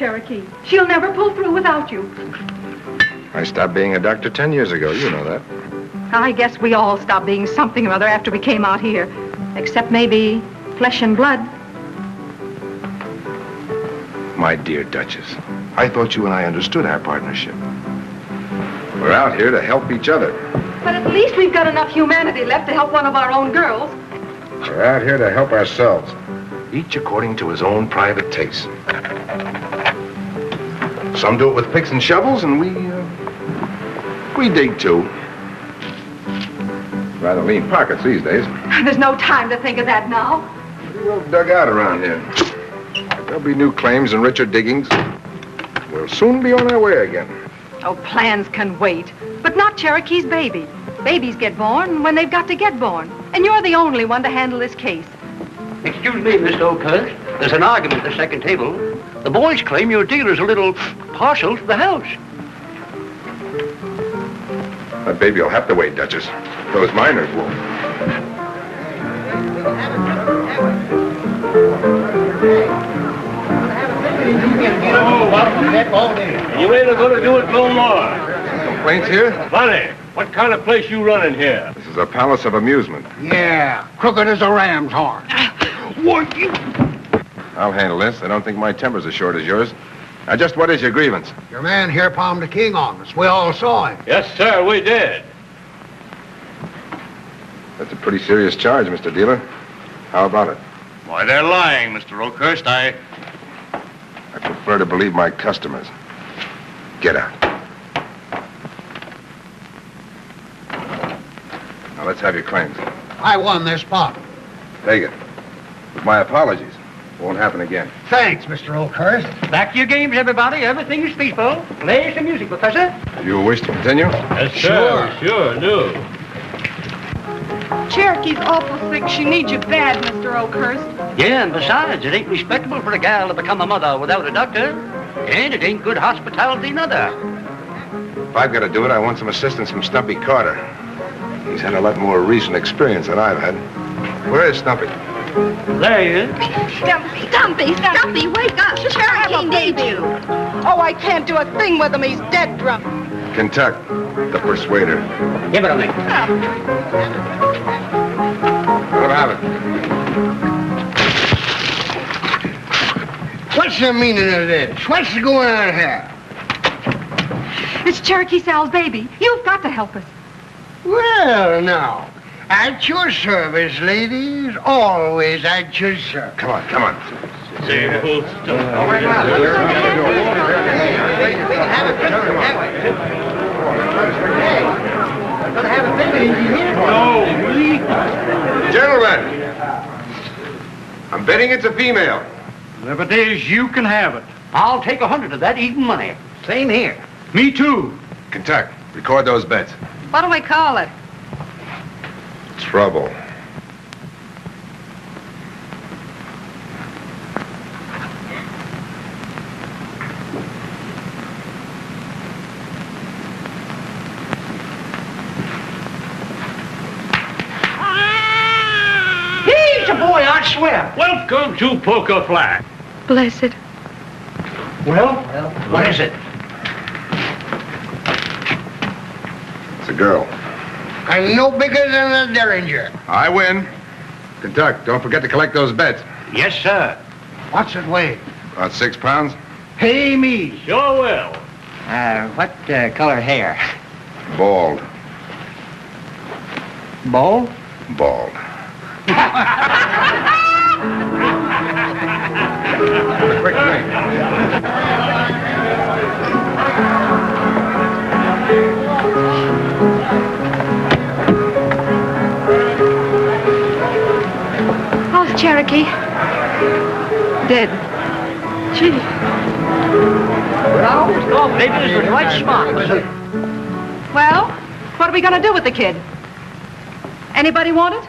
Cherokee. She'll never pull through without you. I stopped being a doctor 10 years ago. You know that. I guess we all stopped being something or other after we came out here. Except maybe flesh and blood. My dear Duchess, I thought you and I understood our partnership. We're out here to help each other. But at least we've got enough humanity left to help one of our own girls. We're out here to help ourselves, each according to his own private taste. Some do it with picks and shovels, and we dig too. Rather lean pockets these days. There's no time to think of that now. Pretty well dug out around here. There'll be new claims and richer diggings. We'll soon be on our way again. Oh, plans can wait. But not Cherokee's baby. Babies get born when they've got to get born. And you're the only one to handle this case. Excuse me, Mr. Oakhurst. There's an argument at the second table. The boys claim your dealer's a little partial to the house. That baby will have to wait, Duchess. Those miners won't. You ain't going to do it no more. Complaints here? Bunny, what kind of place you running here? This is a palace of amusement. Yeah, crooked as a ram's horn. What you... I'll handle this. I don't think my temper's as short as yours. Now, just what is your grievance? Your man here palmed the king on us. We all saw him. Yes, sir, we did. That's a pretty serious charge, Mr. Dealer. How about it? Why, they're lying, Mr. Oakhurst. I prefer to believe my customers. Get out. Now, let's have your claims. I won this pot. Take it. With my apologies. Won't happen again. Thanks, Mr. Oakhurst. Back to your games, everybody. Everything is peaceful. Play some music, Professor. You wish to continue? Yes, sir. Sure, do. Cherokee's awful sick. She needs you bad, Mr. Oakhurst. Yeah, and besides, it ain't respectable for a gal to become a mother without a doctor. And it ain't good hospitality, neither. If I've got to do it, I want some assistance from Stumpy Carter. He's had a lot more recent experience than I've had. Where is Stumpy? There he is. Stumpy, wake up. Cherokee needs you. Oh, I can't do a thing with him. He's dead drunk. Kentuck, the persuader. Give it to me. Let him have it. What's the meaning of this? What's going on here? It's Cherokee Sal's baby. You've got to help us. Well, now, at your service, ladies. Always at your service. Come on, come on. Gentlemen, I'm betting it's a female. If it is, you can have it. I'll take 100 of that even money. Same here. Me too. Kentuck, record those bets. What do we call it? Trouble. He's a boy, I swear. Welcome to Poker Flat. Blessed. Well, what is it? It's a girl. And no bigger than a derringer. I win. Kentuck, don't forget to collect those bets. Yes, sir. What's it weigh? About 6 pounds. Pay me. Sure will. What color hair? Bald. Bald? Bald. Quick drink. How's Cherokee? Dead. Gee. Well, oh, maybe this was right smart. Well, what are we going to do with the kid? Anybody want it?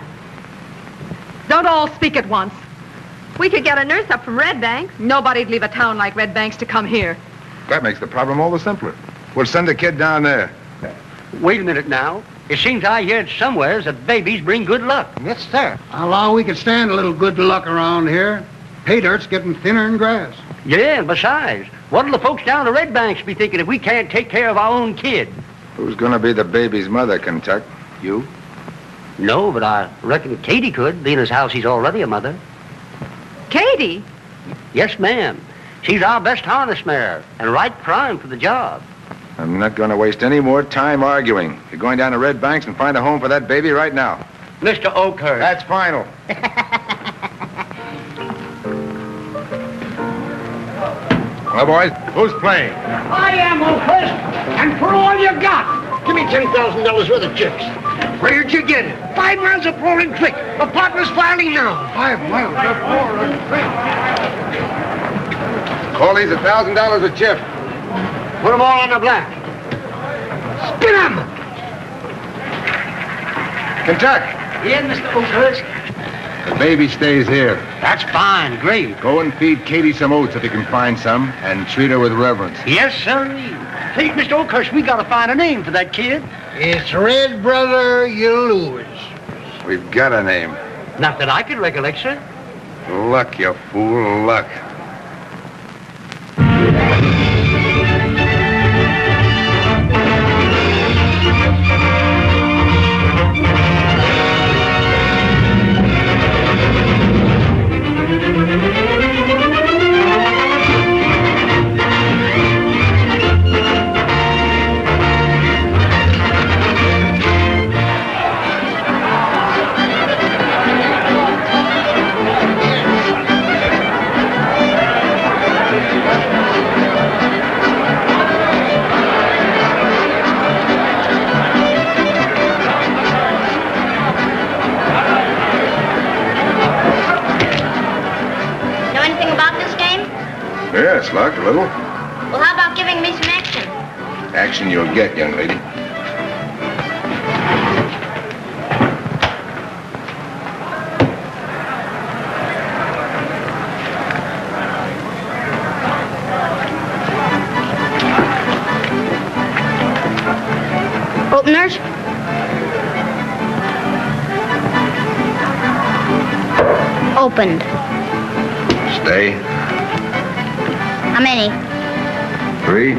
Don't all speak at once. We could get a nurse up from Red Bank. Nobody'd leave a town like Red Banks to come here. That makes the problem all the simpler. We'll send the kid down there. Wait a minute now. It seems I heard somewheres that babies bring good luck. Yes, sir. How long we could stand a little good luck around here? Pay dirt's getting thinner than grass. Yeah, and besides, What'll the folks down the Red Banks be thinking if we can't take care of our own kid? Who's gonna be the baby's mother, Kentuck? You? No, but I reckon Katie could, being as how she's already a mother. Katie? Yes, ma'am. She's our best harness mare, and right prime for the job. I'm not gonna waste any more time arguing. You're going down to Red Banks and find a home for that baby right now. Mr. Oakhurst. That's final. Well, boys, who's playing? I am, Oakhurst, and for all you got, give me $10,000 worth of chips. Where'd you get it? 5 miles of Rolling Creek. The partner's filing now. 5 miles of Rolling Creek. Call these $1,000 a chip. Put them all on the black. Spin 'em! Kentuck, Yeah, Mr. Oakhurst. the baby stays here. That's fine, great. Go and feed Katie some oats if you can find some, and treat her with reverence. Yes, sir. Hey, Mr. Oakhurst, we gotta find a name for that kid. It's Red Brother, you lose. We've got a name. Not that I can recollect, sir. Luck, you fool, luck. Yes, Luck, a little. Well, how about giving me some action? Action you'll get, young lady. Openers? Opened. Stay. How many? 3.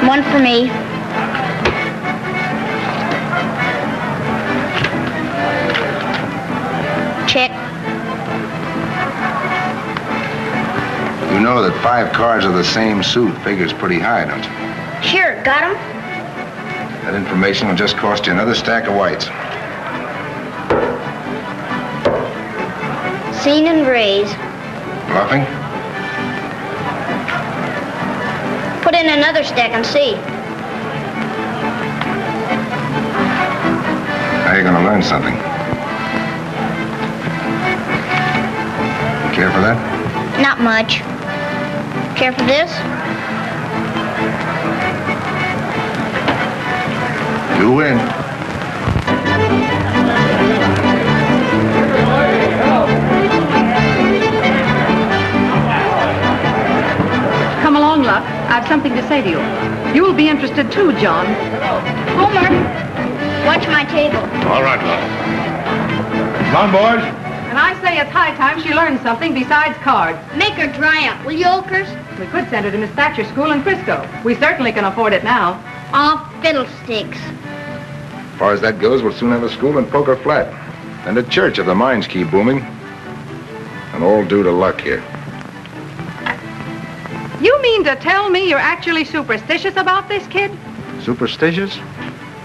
One for me. Check. You know that 5 cards of the same suit figures pretty high, don't you? Sure, got 'em? That information will just cost you another stack of whites. Seen and raise. Bluffing? Put in another stack and see. Now you're gonna learn something. You care for that? Not much. Care for this? You win. Come along, Luck. I have something to say to you. You'll be interested too, John. Homer, watch my table. All right, Luck. Come on, boys. And I say it's high time she learned something besides cards. Make her dry up, will you, Oakhurst? We could send her to Miss Thatcher's school in Frisco. We certainly can afford it now. Aw, fiddlesticks. As far as that goes, we'll soon have a school in Poker Flat. And a church if the mines keep booming. And all due to Luck here. You mean to tell me you're actually superstitious about this kid? Superstitious?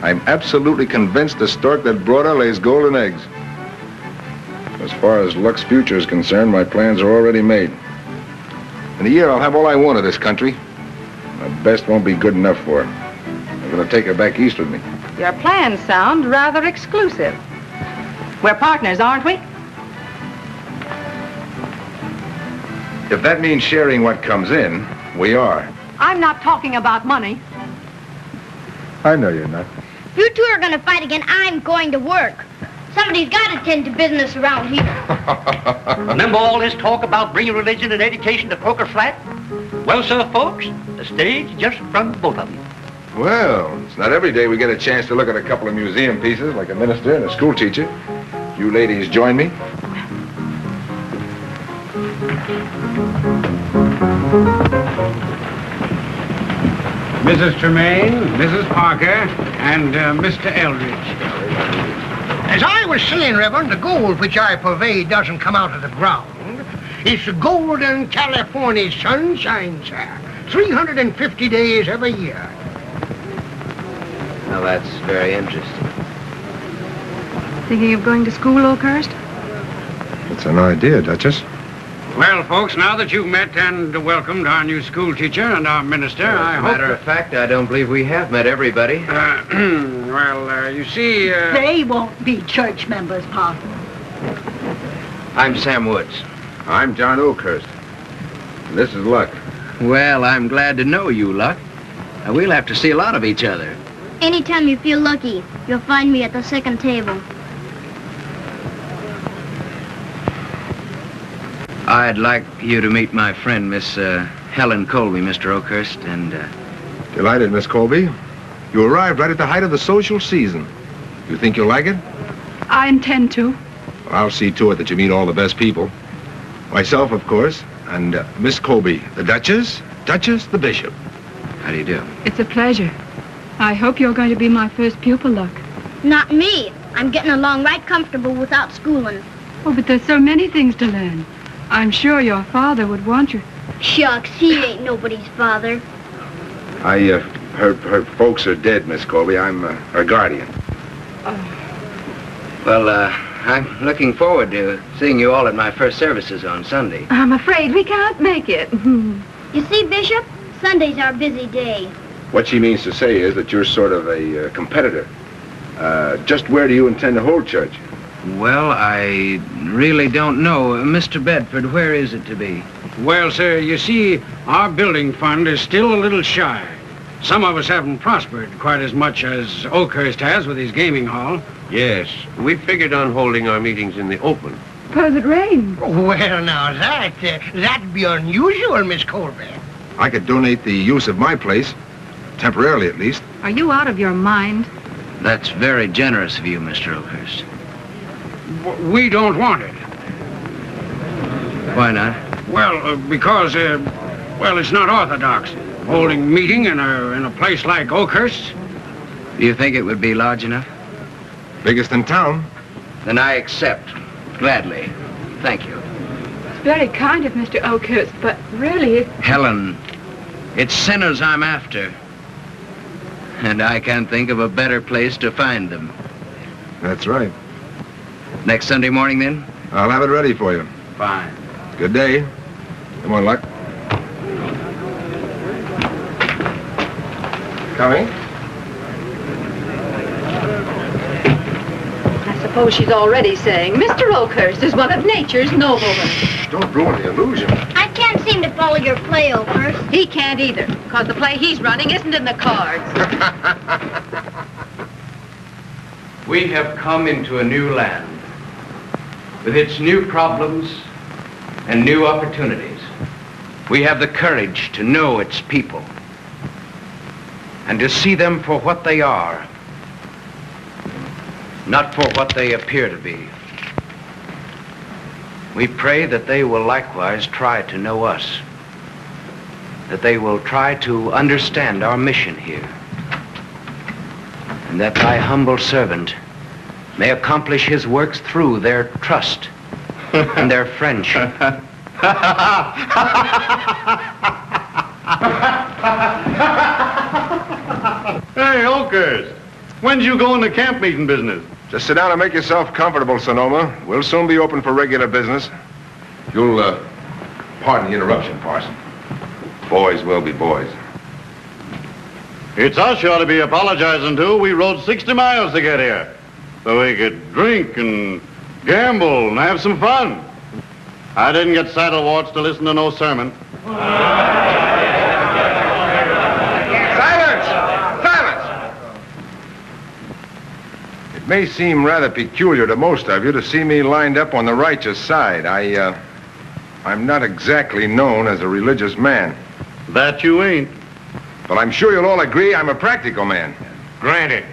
I'm absolutely convinced the stork that brought her lays golden eggs. As far as Luck's future is concerned, my plans are already made. In a year, I'll have all I want of this country. My best won't be good enough for her. I'm going to take her back east with me. Your plans sound rather exclusive. We're partners, aren't we? If that means sharing what comes in, we are. I'm not talking about money. I know you're not. If you two are going to fight again, I'm going to work. Somebody's got to tend to business around here. Remember all this talk about bringing religion and education to Poker Flat? Well, sir, folks, the stage just in front of both of them. Well, it's not every day we get a chance to look at a couple of museum pieces like a minister and a school teacher. You ladies join me? Mrs. Tremaine, Mrs. Parker, and Mr. Eldridge. As I was saying, Reverend, the gold which I purvey doesn't come out of the ground. It's the golden California sunshine, sir. 350 days every year. Well, that's very interesting. Thinking of going to school, Oakhurst? It's an idea, Duchess. Well, folks, now that you've met and welcomed our new school teacher and our minister, I hope... Matter of fact, I don't believe we have met everybody. You see... They won't be church members, Pa. I'm Sam Woods. I'm John Oakhurst. And this is Luck. Well, I'm glad to know you, Luck. We'll have to see a lot of each other. Anytime you feel lucky, you'll find me at the second table. I'd like you to meet my friend, Miss Helen Colby, Mr. Oakhurst, and... Delighted, Miss Colby. You arrived right at the height of the social season. You think you'll like it? I intend to. Well, I'll see to it that you meet all the best people. Myself, of course, and Miss Colby, the Duchess, the Bishop. How do you do? It's a pleasure. I hope you're going to be my first pupil, Luck. Not me. I'm getting along right comfortable without schooling. Oh, but there's so many things to learn. I'm sure your father would want you. Shucks, he ain't nobody's father. Her folks are dead, Miss Colby. I'm her guardian. Well, I'm looking forward to seeing you all at my first services on Sunday. I'm afraid we can't make it. You see, Bishop, Sunday's our busy day. What she means to say is that you're sort of a competitor. Just where do you intend to hold church? Well, I really don't know. Mr. Bedford, where is it to be? Well, sir, you see, our building fund is still a little shy. Some of us haven't prospered quite as much as Oakhurst has with his gaming hall. Yes, we figured on holding our meetings in the open. Suppose it rains. Well, now, that'd be unusual, Miss Colby. I could donate the use of my place, temporarily at least. Are you out of your mind? That's very generous of you, Mr. Oakhurst. We don't want it. Why not? Well, because, it's not orthodox. Holding meeting in a place like Oakhurst. Do you think it would be large enough? Biggest in town. Then I accept. Gladly. Thank you. It's very kind of Mr. Oakhurst, but really Helen, it's sinners I'm after. And I can't think of a better place to find them. That's right. Next Sunday morning, then? I'll have it ready for you. Fine. Good day. Come on, Luck. Coming? I suppose she's already saying Mr. Oakhurst is one of nature's noblemen. Don't ruin the illusion. I can't seem to follow your play, Oakhurst. He can't either, because the play he's running isn't in the cards. We have come into a new land with its new problems and new opportunities. We have the courage to know its people and to see them for what they are, not for what they appear to be. We pray that they will likewise try to know us, that they will try to understand our mission here, and that thy humble servant may accomplish his works through their trust and their friendship. Hey, Oakhurst, when'd you go into camp meeting business? Just sit down and make yourself comfortable, Sonoma. We'll soon be open for regular business. You'll, pardon the interruption, Parson. Boys will be boys. It's us you ought to be apologizing to. We rode 60 miles to get here, so we could drink and gamble and have some fun. I didn't get saddle warts to listen to no sermon. It may seem rather peculiar to most of you to see me lined up on the righteous side. I'm not exactly known as a religious man. That you ain't. But I'm sure you'll all agree I'm a practical man. Granted.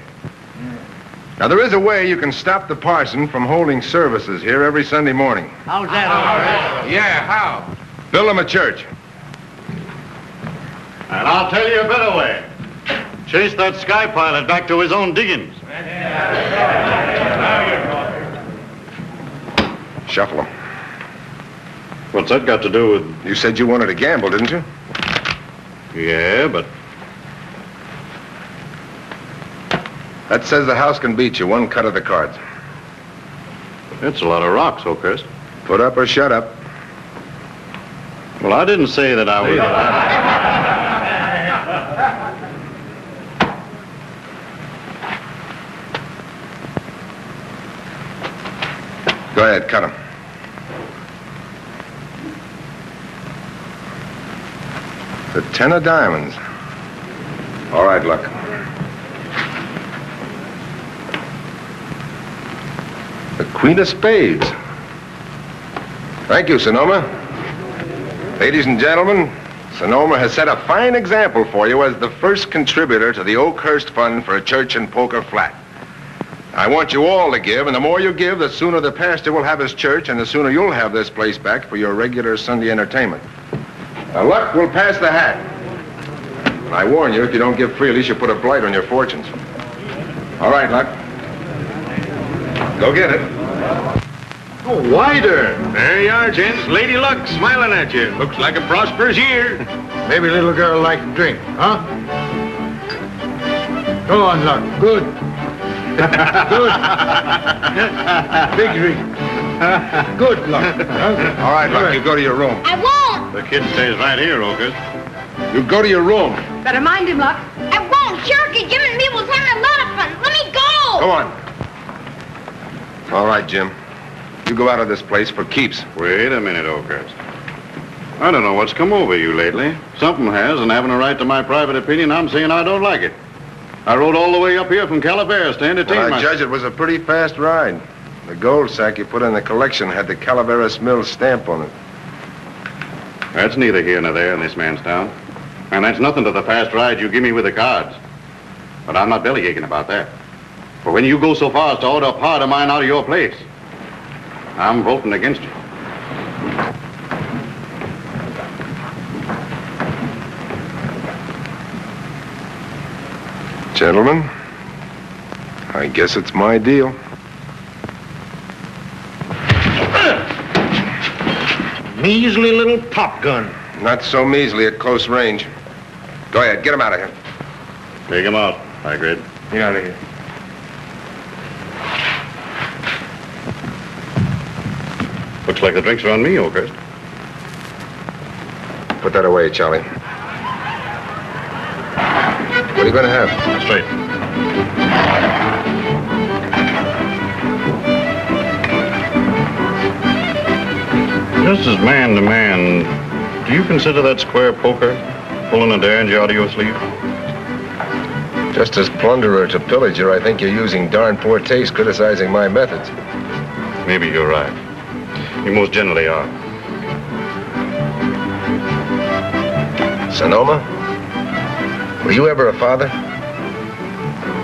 Now, there is a way you can stop the parson from holding services here every Sunday morning. How's that, Oakhurst? Yeah, how? Build him a church. And I'll tell you a better way. Chase that sky pilot back to his own diggings. Shuffle him. What's that got to do with... You said you wanted to gamble, didn't you? Yeah, but... That says the house can beat you, one cut of the cards. It's a lot of rocks, Oakhurst. Put up or shut up. Well, I didn't say that I was... Go ahead, cut him. The 10 of diamonds. All right, Luck. The Queen of Spades. Thank you, Sonoma. Ladies and gentlemen, Sonoma has set a fine example for you as the first contributor to the Oakhurst Fund for a church in Poker Flat. I want you all to give, and the more you give, the sooner the pastor will have his church, and the sooner you'll have this place back for your regular Sunday entertainment. Now, Luck will pass the hat. And I warn you, if you don't give freely, she'll put a blight on your fortunes. All right, Luck. Go get it. Oh, wider. There you are, gents. Lady Luck smiling at you. Looks like a prosperous year. Maybe little girl like to drink, huh? Go on, Luck. Good. Good. Big drink. Good, Luck. All right, Luck, you go to your room. I won't. The kid stays right here, Oakhurst. You go to your room. Better mind him, Luck. I won't. Cherokee Jim and me was having a lot of fun. Let me go. Go on. All right, Jim. You go out of this place for keeps. Wait a minute, Oakhurst. I don't know what's come over you lately. Something has, and having a right to my private opinion, I'm saying I don't like it. I rode all the way up here from Calaveras to entertain Well, I myself. judge it was a pretty fast ride. The gold sack you put in the collection had the Calaveras Mill stamp on it. That's neither here nor there in this man's town. And that's nothing to the fast ride you give me with the cards. But I'm not bellyaching about that. For when you go so far as to order a part of mine out of your place, I'm voting against you. Gentlemen, I guess it's my deal. Measly little pop gun. Not so measly at close range. Go ahead, get him out of here. Take him out, Hagrid. Get out of here. Looks like the drinks are on me, Oakhurst. Put that away, Charlie. What are you going to have? Straight. Just as man to man, do you consider that square poker, pulling a Derringer out of your sleeve? Just as plunderer to pillager, I think you're using darn poor taste criticizing my methods. Maybe you're right. You most generally are. Sonoma, were you ever a father?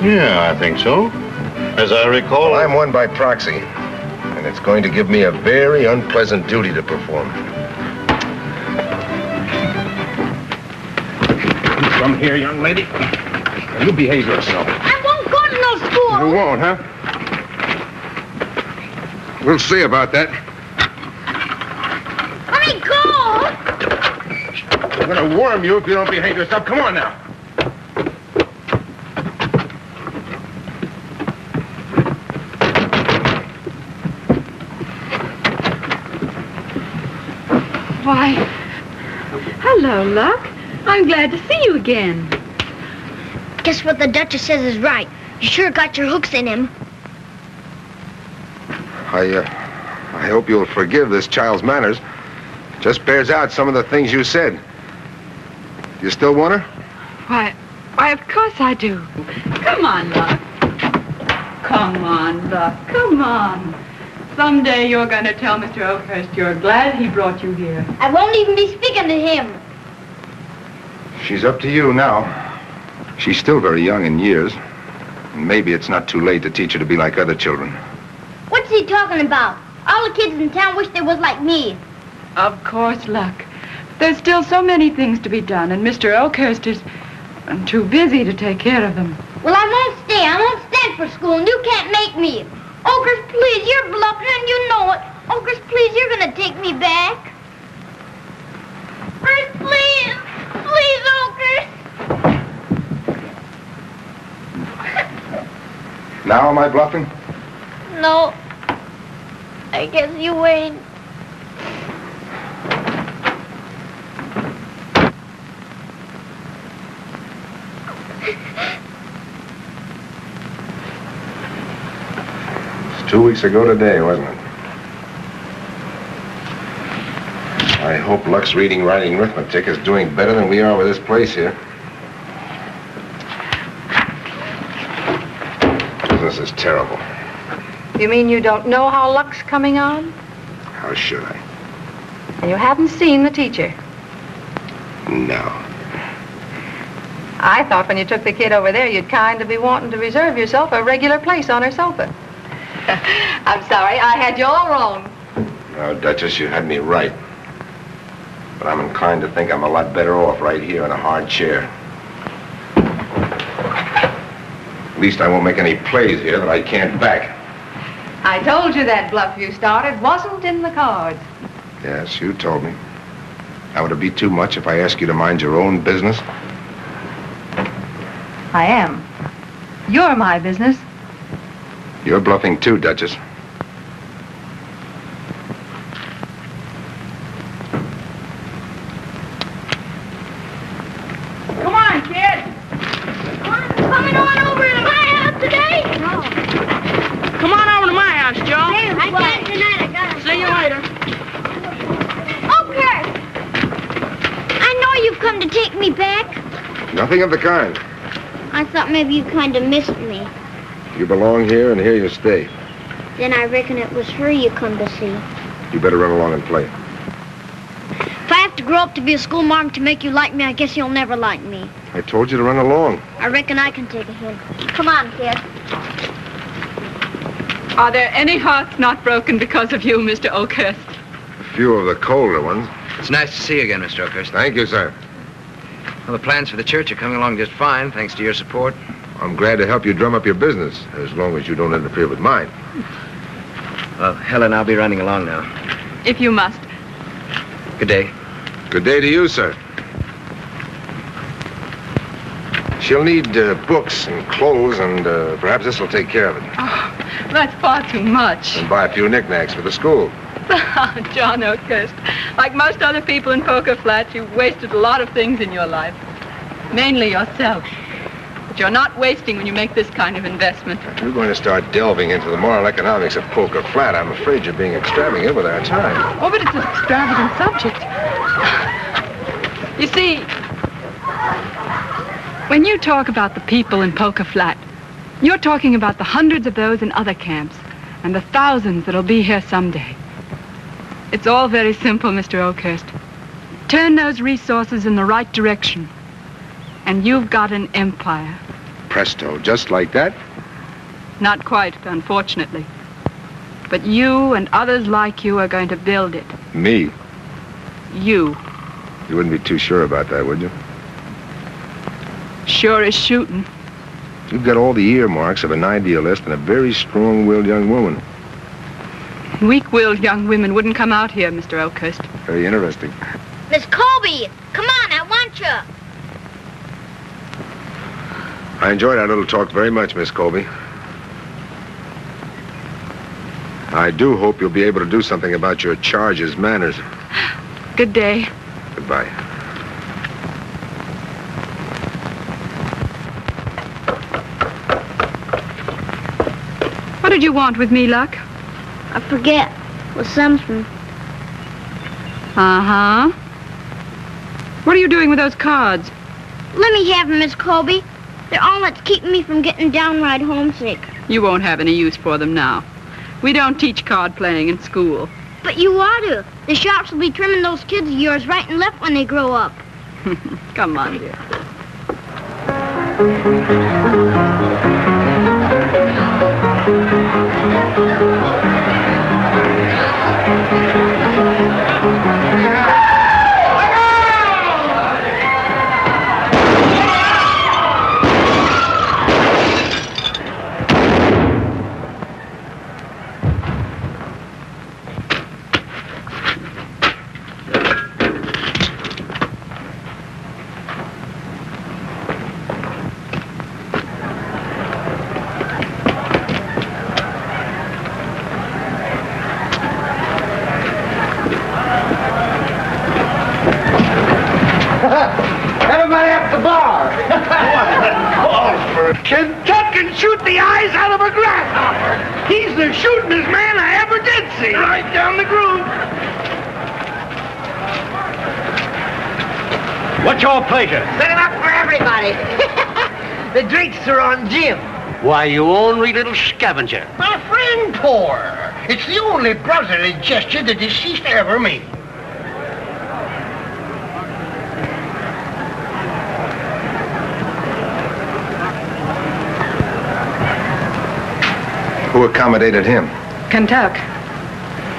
Yeah, I think so. As I recall... Well, I'm one by proxy, and it's going to give me a very unpleasant duty to perform. Come here, young lady. You behave yourself. I won't go to no school. You won't, huh? We'll see about that. Let me go. I'm going to worm you if you don't behave yourself. Come on now. Why, hello, Luck. I'm glad to see you again. Guess what the Duchess says is right. You sure got your hooks in him. I hope you'll forgive this child's manners. Just bears out some of the things you said. You still want her? Why, of course I do. Come on, Luck. Come on, Luck. Come on. Someday you're going to tell Mr. Oakhurst you're glad he brought you here. I won't even be speaking to him. She's up to you now. She's still very young in years. And maybe it's not too late to teach her to be like other children. What's he talking about? All the kids in town wish they was like me. Of course, Luck. There's still so many things to be done, and Mr. Oakhurst is too busy to take care of them. Well, I won't stay. I won't stand for school, and you can't make me. Oakhurst, please, you're bluffing, and you know it. Oakhurst, please, you're going to take me back. First, please. Please, Oakhurst. Now am I bluffing? No. I guess you ain't. It's 2 weeks ago today, wasn't it? I hope Luck's reading, writing, arithmetic is doing better than we are with this place here. Business is terrible. You mean you don't know how Luck's coming on? How should I? And you haven't seen the teacher? No. I thought when you took the kid over there, you'd kind of be wanting to reserve yourself a regular place on her sofa. I'm sorry, I had you all wrong. No, Duchess, you had me right. But I'm inclined to think I'm a lot better off right here in a hard chair. At least I won't make any plays here that I can't back. I told you that bluff you started wasn't in the cards. Yes, you told me. Now, would it be too much if I ask you to mind your own business? I am. You're my business. You're bluffing too, Duchess. Come on, kid. Coming on over to my house today? No. Come on over to my house, Joe. I can't tonight. I gotta See you later. Okay. I know you've come to take me back. Nothing of the kind. I thought maybe you kind of missed me. You belong here, and here you stay. Then I reckon it was her you come to see. You better run along and play. If I have to grow up to be a schoolmarm to make you like me, I guess you'll never like me. I told you to run along. I reckon I can take a hint. Come on, kid. Are there any hearts not broken because of you, Mr. Oakhurst? A few of the colder ones. It's nice to see you again, Mr. Oakhurst. Thank you, sir. Well, the plans for the church are coming along just fine, thanks to your support. I'm glad to help you drum up your business, as long as you don't interfere with mine. Well, Helen, I'll be running along now. If you must. Good day. Good day to you, sir. She'll need books and clothes, and perhaps this will take care of it. Oh, that's far too much. And buy a few knickknacks for the school. John Oakhurst, like most other people in Poker Flat, you've wasted a lot of things in your life. Mainly yourself. But you're not wasting when you make this kind of investment. If you're going to start delving into the moral economics of Poker Flat, I'm afraid you're being extravagant with our time. Oh, but it's an extravagant subject. You see, when you talk about the people in Poker Flat, you're talking about the hundreds of those in other camps and the thousands that'll be here someday. It's all very simple, Mr. Oakhurst. Turn those resources in the right direction, and you've got an empire. Presto, just like that? Not quite, unfortunately. But you and others like you are going to build it. Me? You. You wouldn't be too sure about that, would you? Sure as shooting. You've got all the earmarks of an idealist and a very strong-willed young woman. Weak-willed young women wouldn't come out here, Mr. Oakhurst. Very interesting. Miss Colby, come on, I want you. I enjoyed our little talk very much, Miss Colby. I do hope you'll be able to do something about your charge's manners. Good day. Goodbye. What did you want with me, Luck? I forget. It was something. Uh-huh. What are you doing with those cards? Let me have them, Miss Colby. They're all that's keeping me from getting downright homesick. You won't have any use for them now. We don't teach card playing in school. But you ought to. The sharps will be trimming those kids of yours right and left when they grow up. Come on, dear. Everybody up the bar. Kentuck can shoot the eyes out of a grasshopper. He's the shootingest man I ever did see. Right down the groove. What's your pleasure? Set it up for everybody. The drinks are on Jim. Why, you ornery little scavenger. My friend Poor. It's the only brotherly gesture the deceased ever made. Who accommodated him? Kentuck.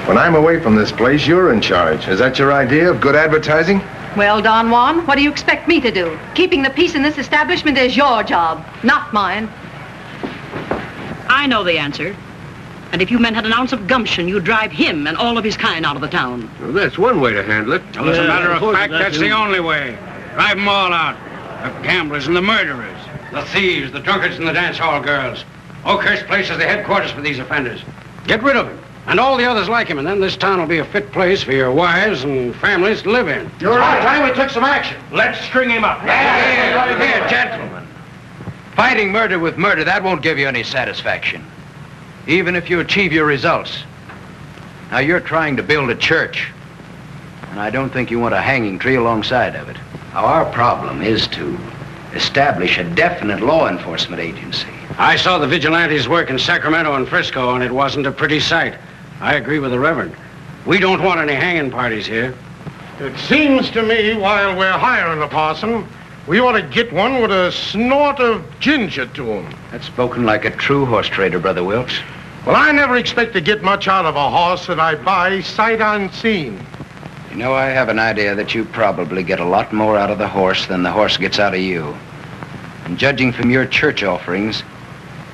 When I'm away from this place, you're in charge. Is that your idea of good advertising? Well, Don Juan, what do you expect me to do? Keeping the peace in this establishment is your job, not mine. I know the answer. And if you men had an ounce of gumption, you'd drive him and all of his kind out of the town. Well, that's one way to handle it. Well, as a matter of fact, that's the only way. Drive them all out. The gamblers and the murderers, the thieves, the drunkards and the dance hall girls. Oakhurst Place is the headquarters for these offenders. Get rid of him, and all the others like him, and then this town will be a fit place for your wives and families to live in. You're right. Time we took some action. Let's string him up. Here, gentlemen. Fighting murder with murder, that won't give you any satisfaction, even if you achieve your results. Now, you're trying to build a church, and I don't think you want a hanging tree alongside of it. Now, our problem is to establish a definite law enforcement agency. I saw the vigilantes work in Sacramento and Frisco, and it wasn't a pretty sight. I agree with the Reverend. We don't want any hanging parties here. It seems to me, while we're hiring a parson, we ought to get one with a snort of ginger to him. That's spoken like a true horse trader, Brother Wilkes. Well, I never expect to get much out of a horse that I buy sight unseen. You know, I have an idea that you probably get a lot more out of the horse than the horse gets out of you. And judging from your church offerings,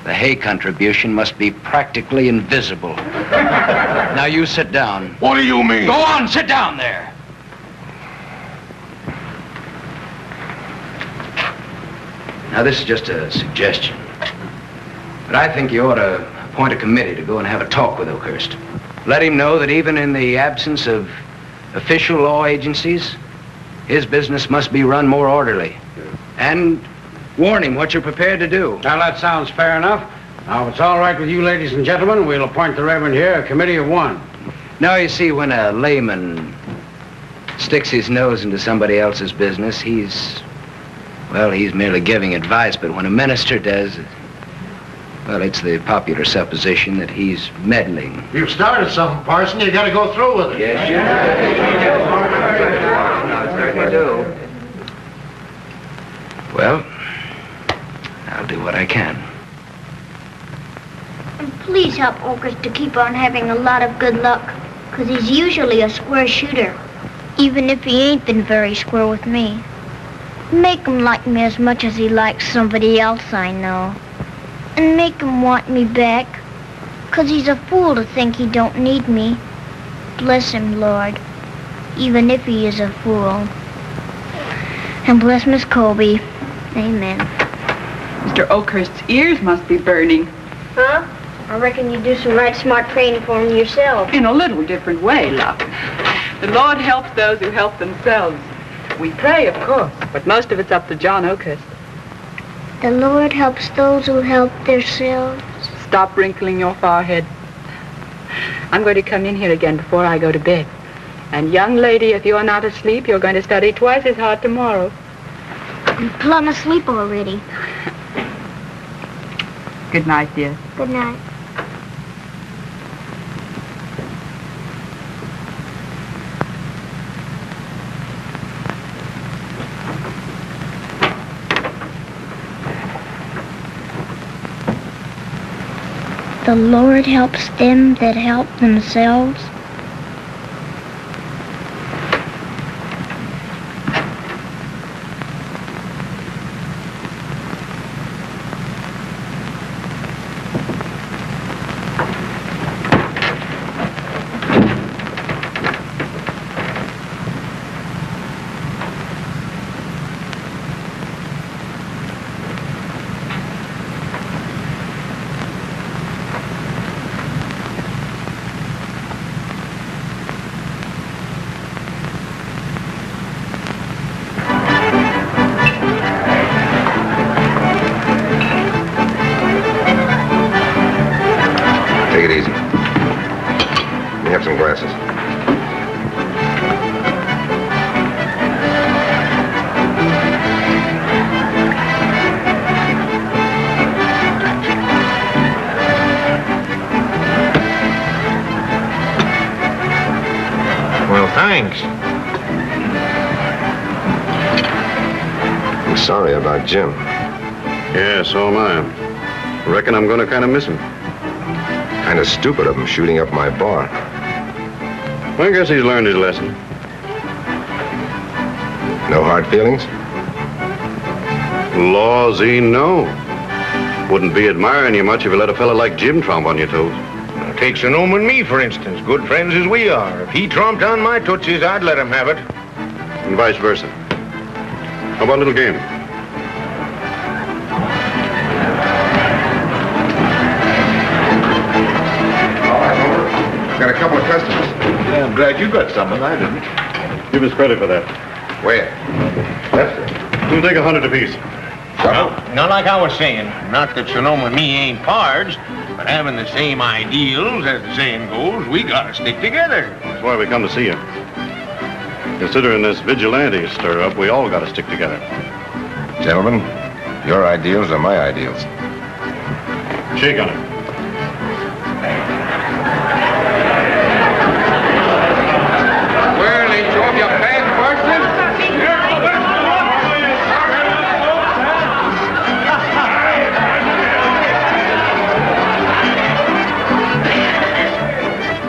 the hay contribution must be practically invisible. Now you sit down. What do you mean? Go on, sit down there. Now this is just a suggestion, but I think you ought to appoint a committee to go and have a talk with Oakhurst. Let him know that even in the absence of official law agencies, his business must be run more orderly. And warn him what you're prepared to do. Now, that sounds fair enough. Now, if it's all right with you, ladies and gentlemen, we'll appoint the Reverend here, a committee of one. Now, you see, when a layman sticks his nose into somebody else's business, he's merely giving advice. But when a minister does, well, it's the popular supposition that he's meddling. You've started something, Parson. You got to go through with it. Yes, you certainly do. Well, I'll do what I can. And please help Oakhurst to keep on having a lot of good luck, because he's usually a square shooter, even if he ain't been very square with me. Make him like me as much as he likes somebody else I know. And make him want me back, because he's a fool to think he don't need me. Bless him, Lord, even if he is a fool. And bless Miss Colby. Amen. Mr. Oakhurst's ears must be burning. Huh? I reckon you do some right smart training for him yourself. In a little different way, love. The Lord helps those who help themselves. We pray, of course, but most of it's up to John Oakhurst. The Lord helps those who help themselves. Stop wrinkling your forehead. I'm going to come in here again before I go to bed. And young lady, if you're not asleep, you're going to study twice as hard tomorrow. I'm plumb asleep already. Good night, dear. Good night. The Lord helps them that help themselves. Take it easy. Let me have some glasses. Well, thanks. I'm sorry about Jim. Yeah, so am I. Reckon I'm gonna kind of miss him. Kind of stupid of him shooting up my bar. I guess he's learned his lesson. No hard feelings? Lawsy, no. Wouldn't be admiring you much if you let a fella like Jim tromp on your toes. Now, take Sonoma and me, for instance. Good friends as we are. If he tromped on my tootsies, I'd let him have it. And vice versa. How about a little game? Got a couple of customers. Yeah, I'm glad you got something. I didn't. Give us credit for that. Where? That's it. We'll take 100 apiece. Well, now, like I was saying, not that Sonoma and me ain't pards, but having the same ideals, as the saying goes, we gotta stick together. That's why we come to see you. Considering this vigilante stir-up, we all gotta stick together. Gentlemen, your ideals are my ideals. Shake on it. Well, ain't you off your pants, Parsons?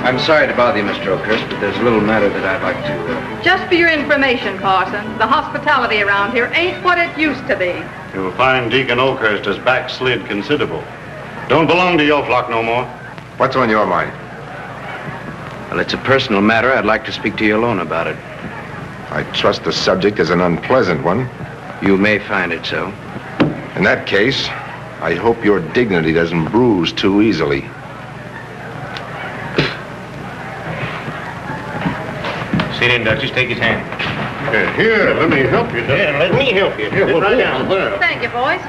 I'm sorry to bother you, Mr. Oakhurst, but there's a little matter that I'd like to... Just for your information, Parson, the hospitality around here ain't what it used to be. You'll find Deacon Oakhurst has backslid considerable. Don't belong to your flock no more. What's on your mind? Well, it's a personal matter. I'd like to speak to you alone about it. I trust the subject is an unpleasant one. You may find it so. In that case, I hope your dignity doesn't bruise too easily. Sit in, Duchess. Take his hand. Here, let me help you. Yeah, let me help you. Here, we'll right pull. down there. Thank you, boys.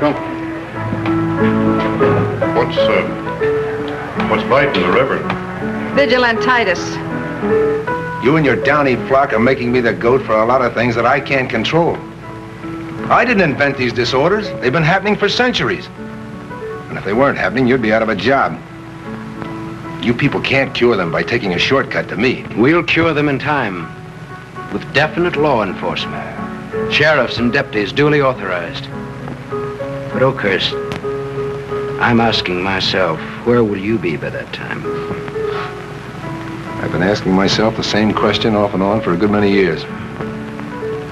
Come. What's biting the Reverend? Vigilantitis. You and your downy flock are making me the goat for a lot of things that I can't control. I didn't invent these disorders. They've been happening for centuries. And if they weren't happening, you'd be out of a job. You people can't cure them by taking a shortcut to me. We'll cure them in time with definite law enforcement. Sheriffs and deputies duly authorized. But Oakhurst, I'm asking myself, where will you be by that time? I've been asking myself the same question off and on for a good many years.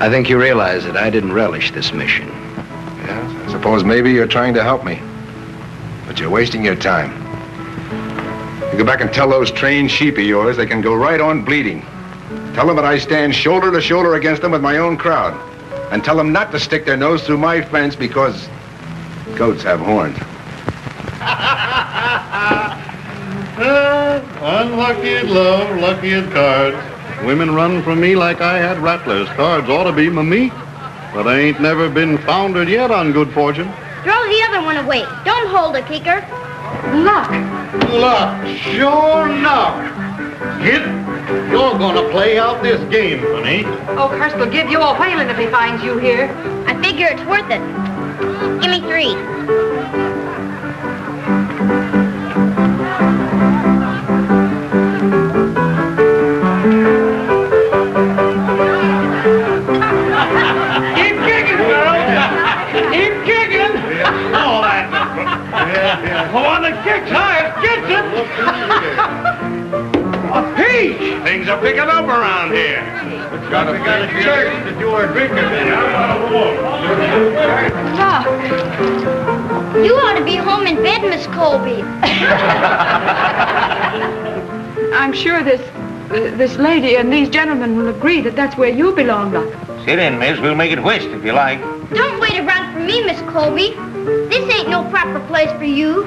I think you realize that I didn't relish this mission. Yeah, I suppose maybe you're trying to help me. But you're wasting your time. You go back and tell those trained sheep of yours they can go right on bleeding. Tell them that I stand shoulder to shoulder against them with my own crowd. And tell them not to stick their nose through my fence because goats have horns. Unlucky at love, lucky at cards. Women run from me like I had rattlers. Cards ought to be my meat. But I ain't never been foundered yet on good fortune. Throw the other one away. Don't hold it, Kicker. Luck. Luck, sure enough. Kid, you're gonna play out this game, honey. Oakhurst will give you a whaling if he finds you here. I figure it's worth it. Give me 3. Keep kicking, girl. Keep kicking. All that. Come on, the kick's high. refuge. Things are picking up around here. We got a church to do our drinking in. Look. You ought to be home in bed, Miss Colby. I'm sure this lady and these gentlemen will agree that that's where you belong, Luck. Sit in, miss. We'll make it west if you like. Don't wait around for me, Miss Colby. This ain't no proper place for you.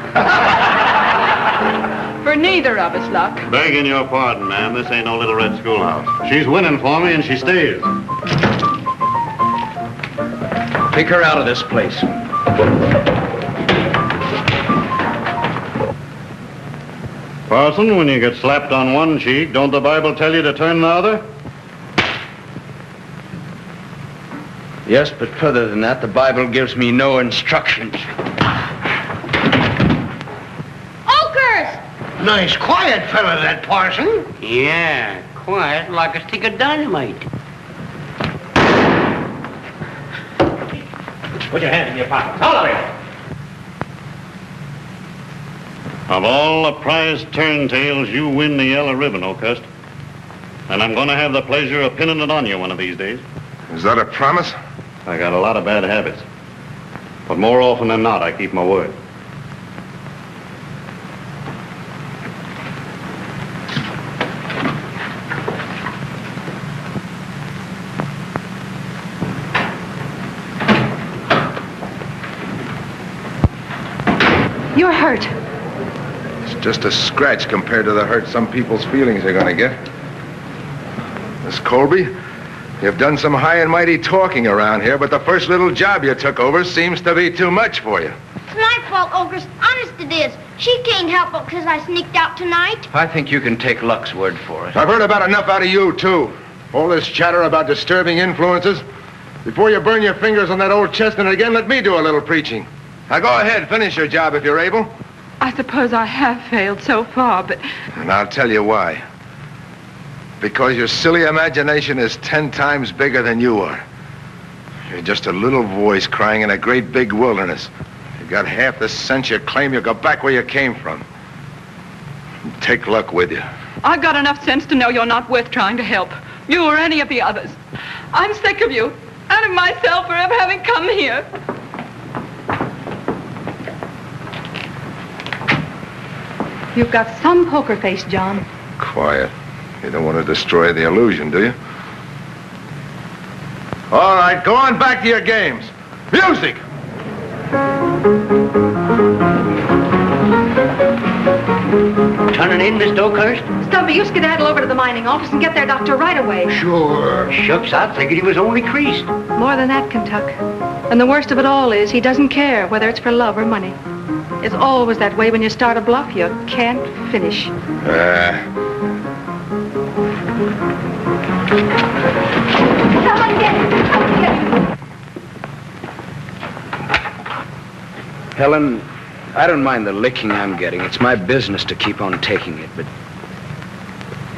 For neither of us, Luck. Begging your pardon, ma'am. This ain't no little red schoolhouse. She's winning for me, and she stays. Take her out of this place. Parson, when you get slapped on one cheek, don't the Bible tell you to turn the other? Yes, but further than that, the Bible gives me no instructions. Oakhurst! Nice quiet fella, that parson. Yeah, quiet like a stick of dynamite. Put your hands in your pockets, all of you. Of all the prize turntails, you win the yellow ribbon, Oakhurst. And I'm going to have the pleasure of pinning it on you one of these days. Is that a promise? I got a lot of bad habits. But more often than not, I keep my word. You're hurt. It's just a scratch compared to the hurt some people's feelings are going to get. Miss Colby, you've done some high and mighty talking around here, but the first little job you took over seems to be too much for you. It's my fault, Oakhurst. Honest it is. She can't help it because I sneaked out tonight. I think you can take Luck's word for it. I've heard about enough out of you, too. All this chatter about disturbing influences. Before you burn your fingers on that old chestnut again, let me do a little preaching. Now go ahead, finish your job if you're able. I suppose I have failed so far, but... And I'll tell you why. Because your silly imagination is 10 times bigger than you are. You're just a little voice crying in a great big wilderness. You got half the sense you claim, you go back where you came from. Take Luck with you. I've got enough sense to know you're not worth trying to help. You or any of the others. I'm sick of you and of myself for ever having come here. You've got some poker face, John. Quiet. You don't want to destroy the illusion, do you? All right, go on back to your games. Music! Turning in, Miss Oakhurst? Stumpy, you skedaddle over to the mining office and get their doctor right away. Sure. Shucks, I figured he was only creased. More than that, Kentuck. And the worst of it all is he doesn't care whether it's for love or money. It's always that way when you start a bluff. You can't finish. Someone get him! Someone get him! Helen, I don't mind the licking I'm getting. It's my business to keep on taking it, but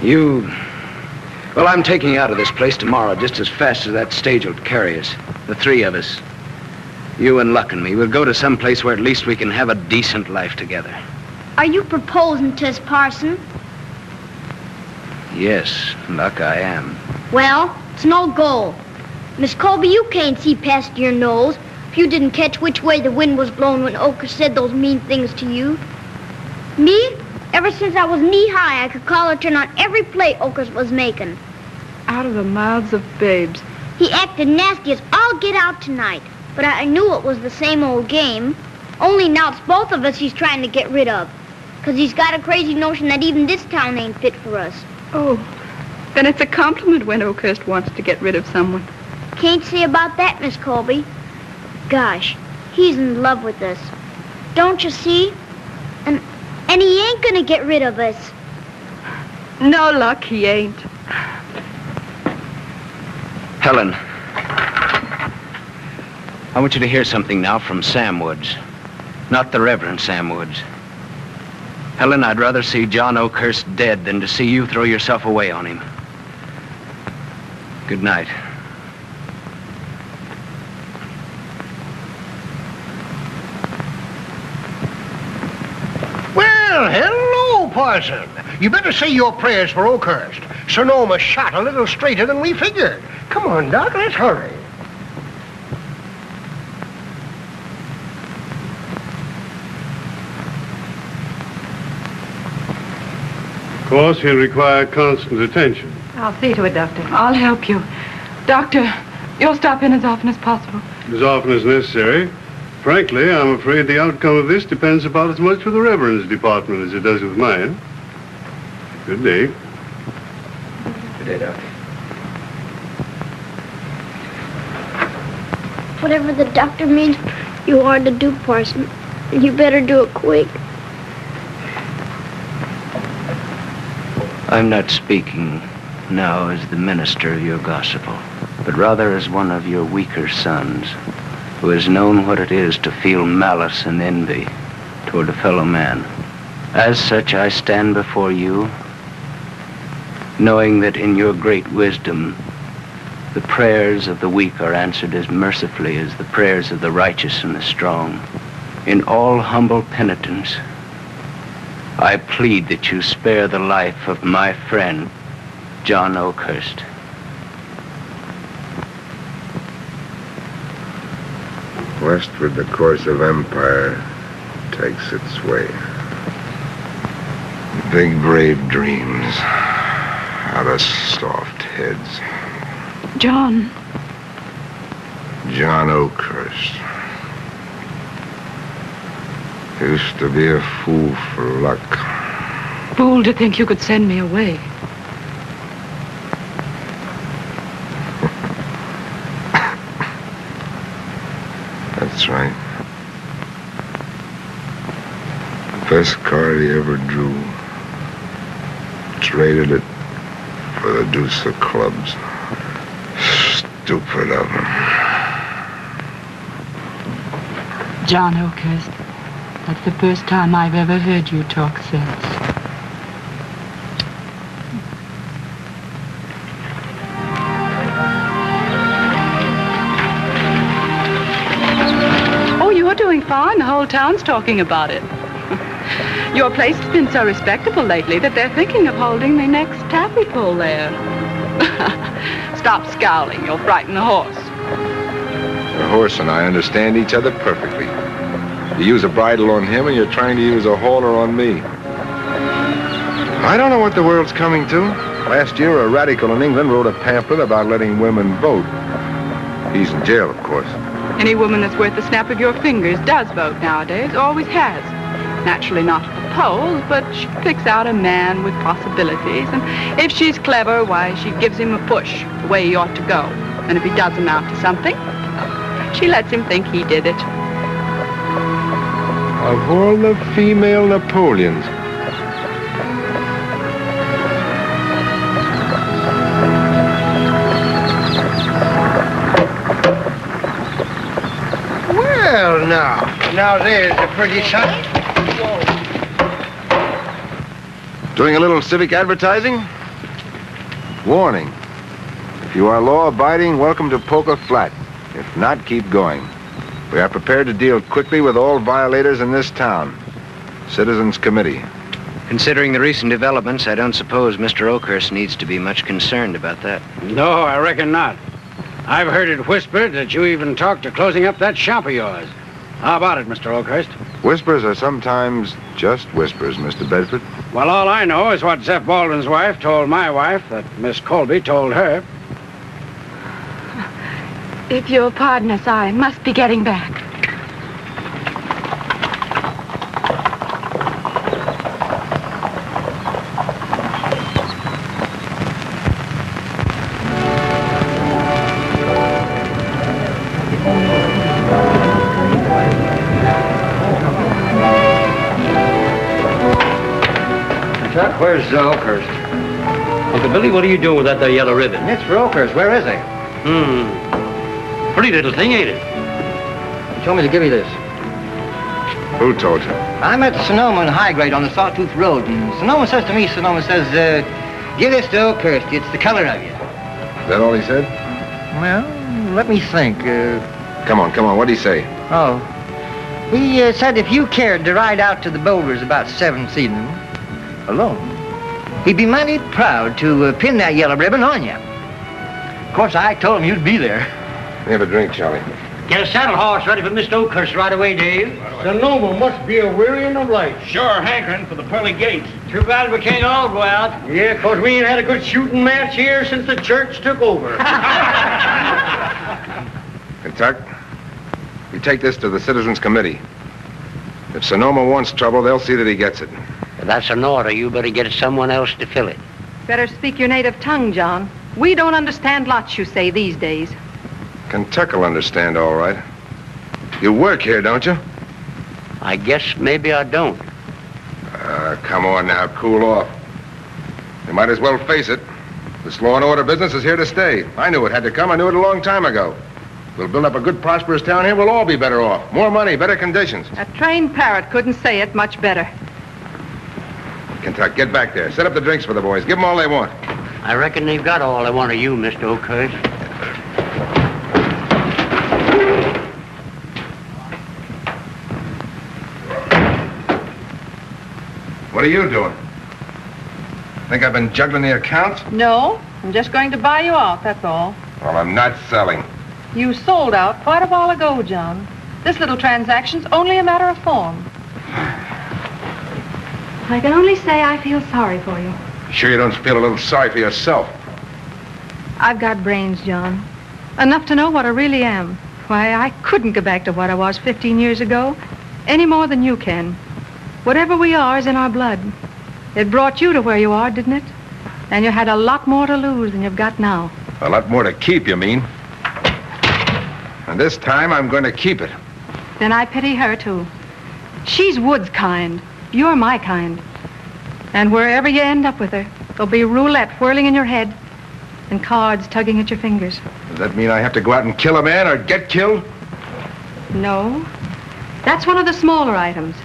you... Well, I'm taking you out of this place tomorrow just as fast as that stage will carry us. The three of us. You and Luck and me. We'll go to some place where at least we can have a decent life together. Are you proposing to us, Parson? Yes, Luck, I am. Well, it's no go. Miss Colby, you can't see past your nose if you didn't catch which way the wind was blowing when Oakhurst said those mean things to you. Me? Ever since I was knee-high, I could call a turn on every play Oakhurst was making. Out of the mouths of babes. He acted nasty as all get out tonight, but I knew it was the same old game. Only now it's both of us he's trying to get rid of. 'Cause he's got a crazy notion that even this town ain't fit for us. Oh, then it's a compliment when Oakhurst wants to get rid of someone. Can't say about that, Miss Colby. Gosh, he's in love with us. Don't you see? And he ain't gonna get rid of us. No, Luck, he ain't. Helen, I want you to hear something now from Sam Woods. Not the Reverend Sam Woods. Helen, I'd rather see John Oakhurst dead than to see you throw yourself away on him. Good night. Well, hello, Parson. You better say your prayers for Oakhurst. Sonoma shot a little straighter than we figured. Come on, Doc, let's hurry. Of course, he'll require constant attention. I'll see to it, Doctor. I'll help you. Doctor, you'll stop in as often as possible. As often as necessary. Frankly, I'm afraid the outcome of this depends about as much with the Reverend's department as it does with mine. Good day. Good day, Doctor. Whatever the doctor means you are to do, Parson, you better do it quick. I'm not speaking now as the minister of your gospel, but rather as one of your weaker sons who has known what it is to feel malice and envy toward a fellow man. As such, I stand before you, knowing that in your great wisdom, the prayers of the weak are answered as mercifully as the prayers of the righteous and the strong. In all humble penitence, I plead that you spare the life of my friend, John Oakhurst. Westward the course of empire takes its way. Big brave dreams out of soft heads. John. John Oakhurst. Used to be a fool for luck. Fool to think you could send me away. That's right. Best card he ever drew. Traded it for the deuce of clubs. Stupid of him. John Oakhurst, that's the first time I've ever heard you talk sense. Oh, you're doing fine. The whole town's talking about it. Your place has been so respectable lately that they're thinking of holding the next taffy pull there. Stop scowling. You'll frighten the horse. The horse and I understand each other perfectly. You use a bridle on him and you're trying to use a halter on me. I don't know what the world's coming to. Last year, a radical in England wrote a pamphlet about letting women vote. He's in jail, of course. Any woman that's worth the snap of your fingers does vote nowadays, always has. Naturally not at the polls, but she picks out a man with possibilities, and if she's clever, why, she gives him a push the way he ought to go. And if he does amount to something, she lets him think he did it. Of all the female Napoleons. Well, now there's a pretty sight. Doing a little civic advertising? Warning. If you are law-abiding, welcome to Poker Flat. If not, keep going. We are prepared to deal quickly with all violators in this town. Citizens Committee. Considering the recent developments, I don't suppose Mr. Oakhurst needs to be much concerned about that. No, I reckon not. I've heard it whispered that you even talked of closing up that shop of yours. How about it, Mr. Oakhurst? Whispers are sometimes just whispers, Mr. Bedford. Well, all I know is what Zeph Baldwin's wife told my wife that Miss Colby told her. If you'll pardon us, I must be getting back. Chuck, where's Oakhurst? Uncle Billy, what are you doing with that there yellow ribbon? It's for Oakhurst. Where is he? Pretty little thing, ain't it? He told me to give you this. Who told you? I'm at Sonoma and High Grade on the Sawtooth Road, and Sonoma says, give this to Oakhurst. It's the color of you. Is that all he said? Well, let me think. Come on. What'd he say? Oh. He said if you cared to ride out to the boulders about 7 this evening, alone, He'd be mighty proud to pin that yellow ribbon on you. Of course, I told him you'd be there. Have a drink, Charlie. Get a saddle horse ready for Mr. Oakhurst right away, Dave. Sonoma must be a wearying of life. Sure hankering for the pearly gates. Too bad we can't all go out. Yeah, 'cause we ain't had a good shooting match here since the church took over. Kentuck, you take this to the Citizens Committee. If Sonoma wants trouble, they'll see that he gets it. If that's an order, you better get someone else to fill it. Better speak your native tongue, John. We don't understand lots, you say, these days. Kentuck will understand all right. You work here, don't you? I guess maybe I don't. Come on now, cool off. You might as well face it. This law and order business is here to stay. I knew it had to come. I knew it a long time ago. We'll build up a good, prosperous town here. We'll all be better off. More money, better conditions. A trained parrot couldn't say it much better. Kentuck, get back there. Set up the drinks for the boys. Give them all they want. I reckon they've got all they want of you, Mr. Oakhurst. What are you doing? Think I've been juggling the accounts? No, I'm just going to buy you off, that's all. Well, I'm not selling. You sold out quite a while ago, John. This little transaction's only a matter of form. I can only say I feel sorry for you. Sure you don't feel a little sorry for yourself? I've got brains, John. Enough to know what I really am. Why, I couldn't go back to what I was 15 years ago, any more than you can. Whatever we are is in our blood. It brought you to where you are, didn't it? And you had a lot more to lose than you've got now. A lot more to keep, you mean? And this time, I'm going to keep it. Then I pity her, too. She's Wood's kind. You're my kind. And wherever you end up with her, there'll be roulette whirling in your head and cards tugging at your fingers. Does that mean I have to go out and kill a man or get killed? No. That's one of the smaller items.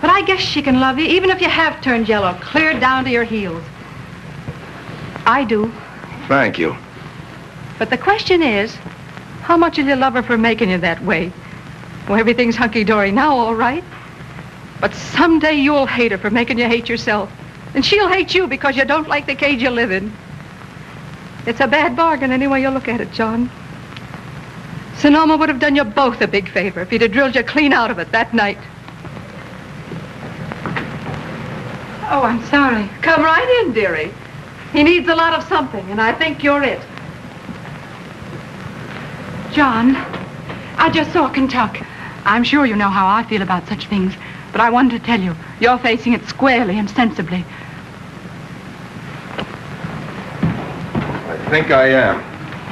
But I guess she can love you, even if you have turned yellow, clear down to your heels. I do. Thank you. But the question is, how much will you love her for making you that way? Well, everything's hunky-dory now, all right. But someday you'll hate her for making you hate yourself. And she'll hate you because you don't like the cage you live in. It's a bad bargain any way you look at it, John. Sonoma would have done you both a big favor if he'd have drilled you clean out of it that night. Oh, I'm sorry. Come right in, dearie. He needs a lot of something, and I think you're it. John, I just saw Kentuck. I'm sure you know how I feel about such things, but I wanted to tell you, you're facing it squarely and sensibly. I think I am.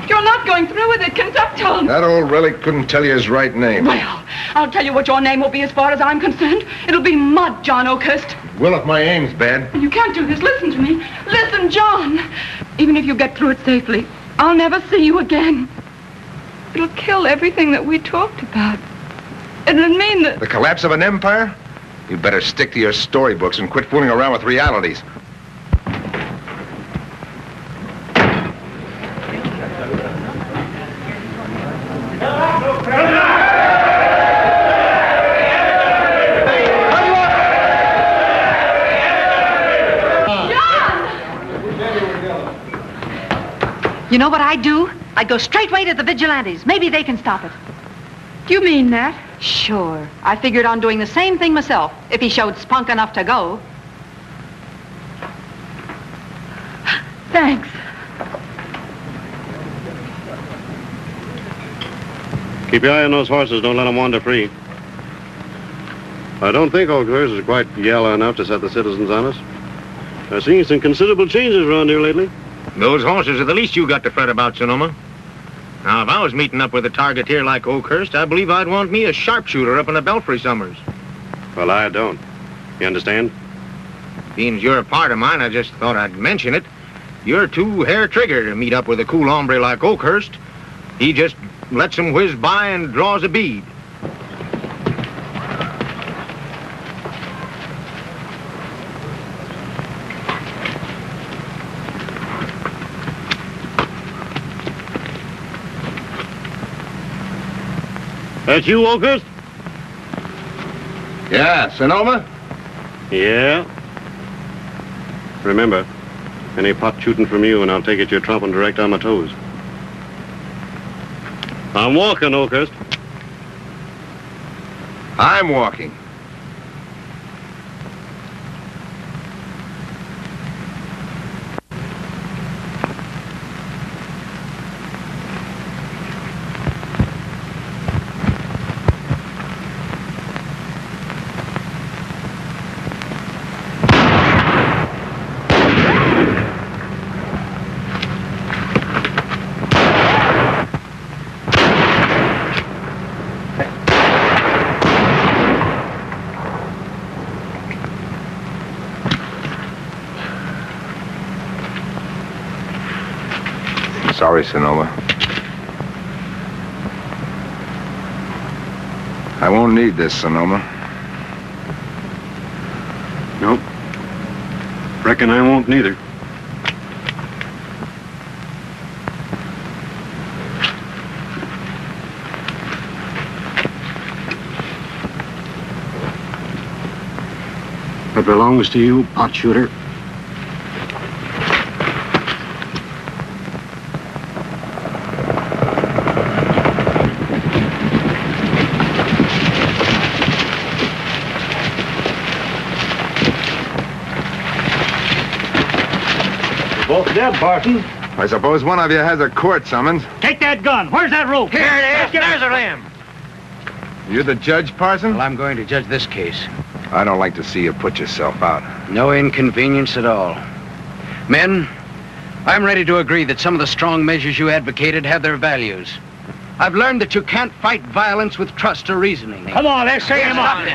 You're not going through with it, Kentuck told me. That old relic couldn't tell you his right name. Well, I'll tell you what your name will be as far as I'm concerned. It'll be Mud, John Oakhurst. Well, if my aim's bad. You can't do this. Listen to me. Listen, John. Even if you get through it safely, I'll never see you again. It'll kill everything that we talked about. It'll mean that... The collapse of an empire? You better stick to your storybooks and quit fooling around with realities. You know what I'd do? I'd go straightway to the vigilantes. Maybe they can stop it. Do you mean that? Sure. I figured on doing the same thing myself, if he showed spunk enough to go. Thanks. Keep your eye on those horses. Don't let them wander free. I don't think Oakhurst is quite yellow enough to set the citizens on us. I've seen some considerable changes around here lately. Those horses are the least you got to fret about, Sonoma. Now, if I was meeting up with a target here like Oakhurst, I believe I'd want me a sharpshooter up in the belfry summers. Well, I don't. You understand? Being you're a part of mine, I just thought I'd mention it. You're too hair-trigger to meet up with a cool hombre like Oakhurst. He just lets him whiz by and draws a bead. That's you, Oakhurst? Yeah, Sonoma? Yeah. Remember, any pot shooting from you and I'll take it you're tromping direct on my toes. I'm walking, Oakhurst. I'm walking. Sorry, Sonoma. I won't need this, Sonoma. Nope. Reckon I won't neither. What belongs to you, pot shooter? Both dead, Parson. I suppose one of you has a court summons. Take that gun. Where's that rope? Here it is. There's a limb. You're the judge, Parson? Well, I'm going to judge this case. I don't like to see you put yourself out. No inconvenience at all. Men, I'm ready to agree that some of the strong measures you advocated have their values. I've learned that you can't fight violence with trust or reasoning. Come on, let's say him on.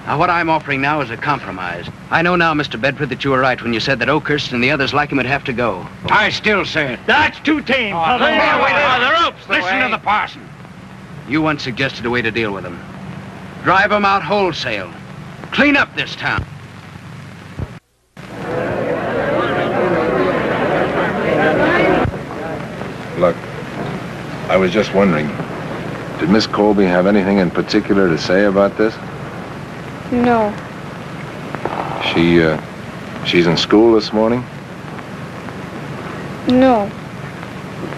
Now, what I'm offering now is a compromise. I know now, Mr. Bedford, that you were right when you said that Oakhurst and the others like him would have to go. I still say it. That's too tame. The ropes. Listen to the parson. You once suggested a way to deal with them. Drive them out wholesale. Clean up this town. Look, I was just wondering, did Miss Colby have anything in particular to say about this? No. She's in school this morning? No.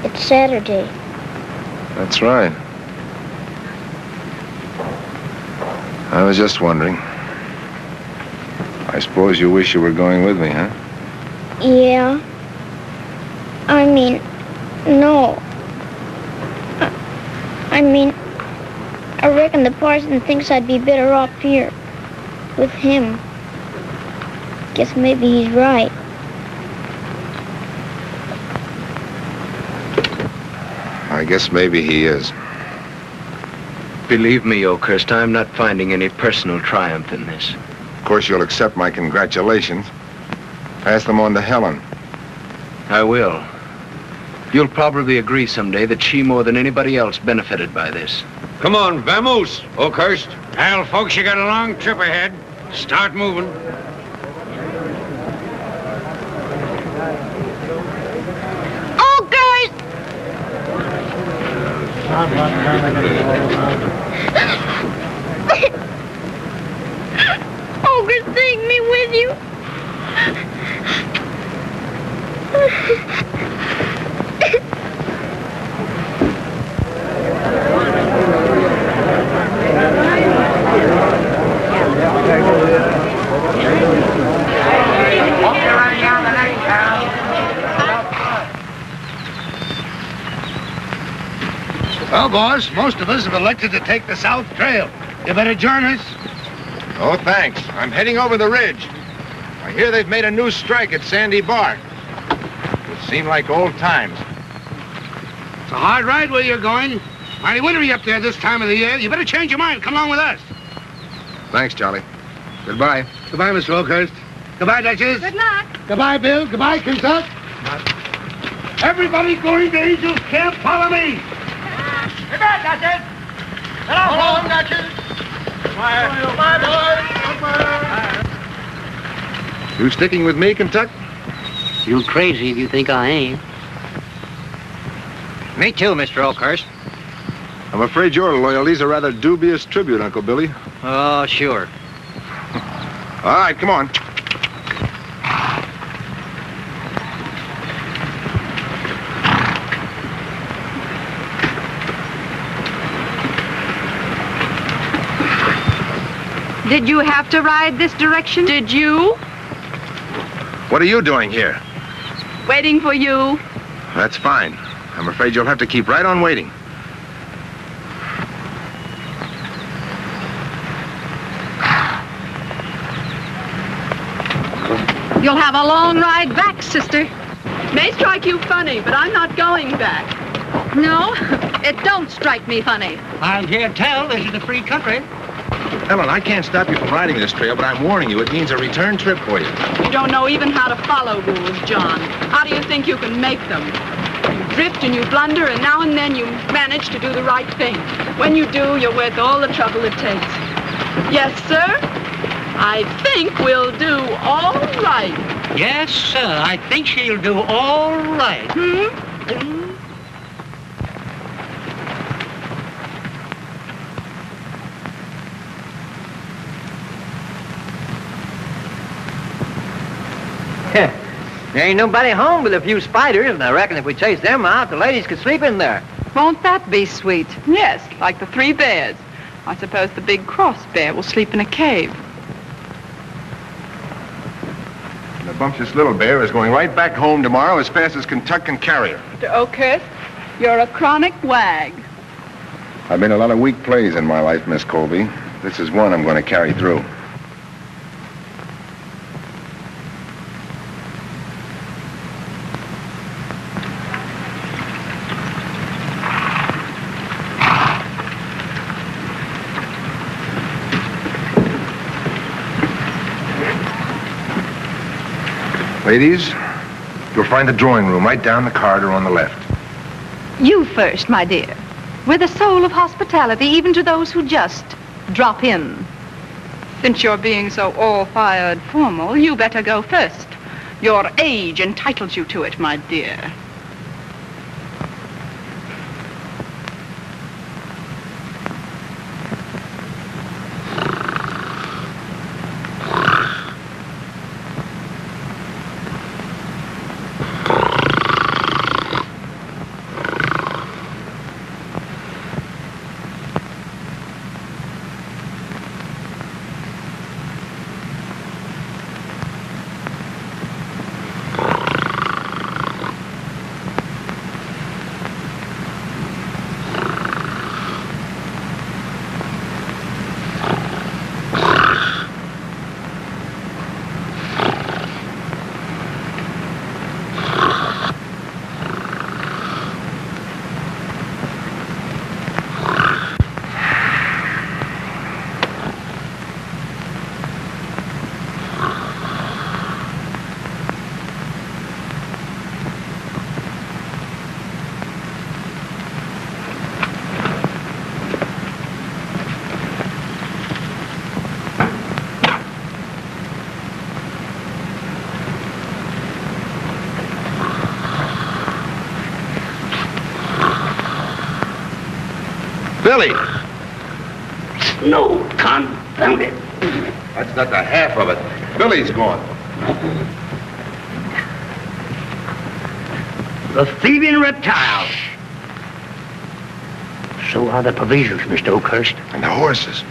It's Saturday. That's right. I was just wondering. I suppose you wish you were going with me, huh? Yeah. I mean, no. I reckon the parson thinks I'd be better off here with him. Guess maybe he's right. I guess maybe he is. Believe me, Oakhurst, I'm not finding any personal triumph in this. Of course, you'll accept my congratulations. Pass them on to Helen. I will. You'll probably agree someday that she more than anybody else benefited by this. Come on, vamos, Oakhurst. Well, folks, you got a long trip ahead. Start moving. Oakhurst! Oakhurst, take me with you. Well, boss, most of us have elected to take the South Trail. You better join us. Oh, thanks. I'm heading over the ridge. I hear they've made a new strike at Sandy Bar. It seemed like old times. It's a hard ride where you're going. Mighty wintry up there this time of the year. You better change your mind. Come along with us. Thanks, Charlie. Goodbye. Goodbye, Mr. Oakhurst. Goodbye, Duchess. Good luck. Goodbye, Bill. Goodbye, Kentuck. Everybody going to Angel's Camp, follow me. Goodbye, Duchess. Hello, Duchess. You sticking with me, Kentuck? You crazy if you think I ain't. Me too, Mr. Oakhurst. I'm afraid your loyalty's a rather dubious tribute, Uncle Billy. Oh, sure. All right, come on. Did you have to ride this direction? Did you? What are you doing here? Waiting for you. That's fine. I'm afraid you'll have to keep right on waiting. You'll have a long ride back, sister. May strike you funny, but I'm not going back. No, it don't strike me funny. I'll hear tell this is a free country. Helen, I can't stop you from riding this trail, but I'm warning you, it means a return trip for you. You don't know even how to follow rules, John. How do you think you can make them? You drift and you blunder, and now and then you manage to do the right thing. When you do, you're worth all the trouble it takes. Yes, sir? I think we'll do all right. Yes, sir. I think she'll do all right. There ain't nobody home but a few spiders, and I reckon if we chase them out, the ladies could sleep in there. Won't that be sweet? Yes, like the 3 bears. I suppose the big cross bear will sleep in a cave. The bumptious little bear is going right back home tomorrow as fast as Kentucky can carry her. Mr. Oakhurst, you're a chronic wag. I've made a lot of weak plays in my life, Miss Colby. This is one I'm going to carry through. Ladies, you'll find the drawing room right down the corridor on the left. You first, my dear. With a soul of hospitality, even to those who just drop in. Since you're being so all-fired formal, you better go first. Your age entitles you to it, my dear. Billy! No, confound it. That's not the half of it. Billy's gone. The thieving reptiles. So are the provisions, Mr. Oakhurst. And the horses.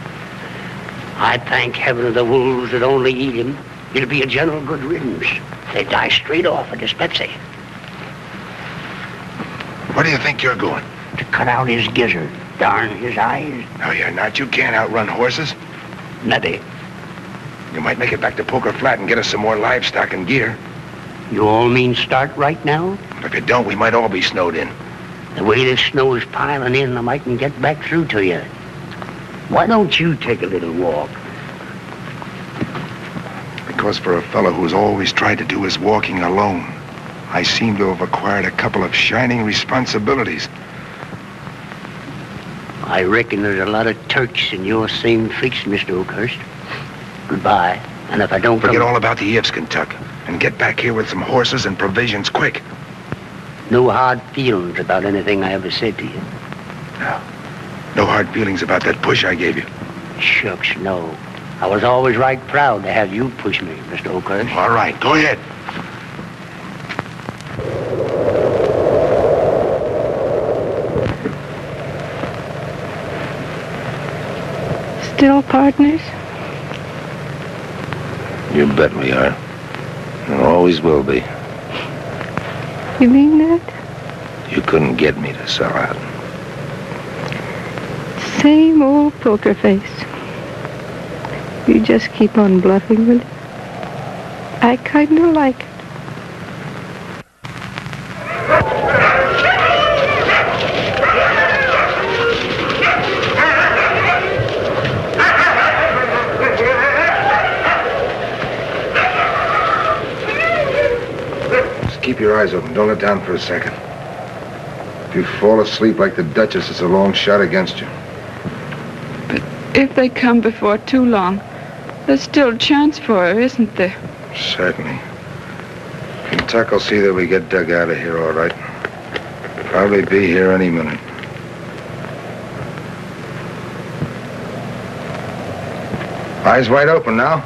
I thank heaven the wolves that only eat him. It'll be a general good riddance. They die straight off at dyspepsy. Where do you think you're going? To cut out his gizzard. Darn his eyes. No, you're not. You can't outrun horses. Maybe. You might make it back to Poker Flat and get us some more livestock and gear. You all mean start right now? If you don't, we might all be snowed in. The way this snow is piling in, I mightn't get back through to you. Why don't you take a little walk? Because for a fellow who's always tried to do his walking alone, I seem to have acquired a couple of shining responsibilities. I reckon there's a lot of Turks in your same fix, Mr. Oakhurst. Goodbye. And if I don't forget all about the ifs, Kentucky, and get back here with some horses and provisions quick. No hard feelings about anything I ever said to you. No. No hard feelings about that push I gave you. Shucks, no. I was always right proud to have you push me, Mr. Oakhurst. All right, go ahead. Still partners? You bet we are. And always will be. You mean that? You couldn't get me to sell out. Same old poker face. You just keep on bluffing with it. I kind of like it. Just keep your eyes open. Don't let down for a second. If you fall asleep like the Duchess, it's a long shot against you. But if they come before too long, there's still a chance for her, isn't there? Certainly. Kentuck will see that we get dug out of here all right. Probably be here any minute. Eyes wide open now.